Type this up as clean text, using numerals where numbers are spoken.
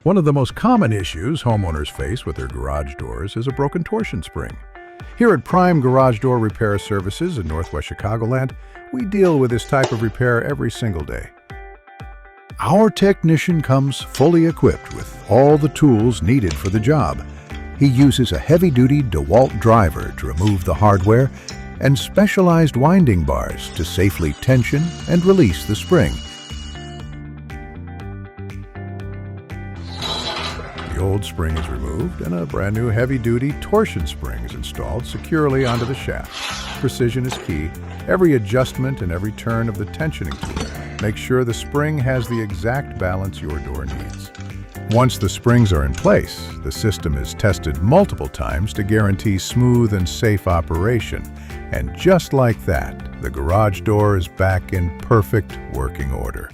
One of the most common issues homeowners face with their garage doors is a broken torsion spring. Here at Prime Garage Door Repair Services in Northwest Chicagoland, we deal with this type of repair every single day. Our technician comes fully equipped with all the tools needed for the job. He uses a heavy-duty DeWalt driver to remove the hardware and specialized winding bars to safely tension and release the spring. The old spring is removed and a brand new heavy-duty torsion spring is installed securely onto the shaft. Precision is key. Every adjustment and every turn of the tensioning tool makes sure the spring has the exact balance your door needs. Once the springs are in place, the system is tested multiple times to guarantee smooth and safe operation. And just like that, the garage door is back in perfect working order.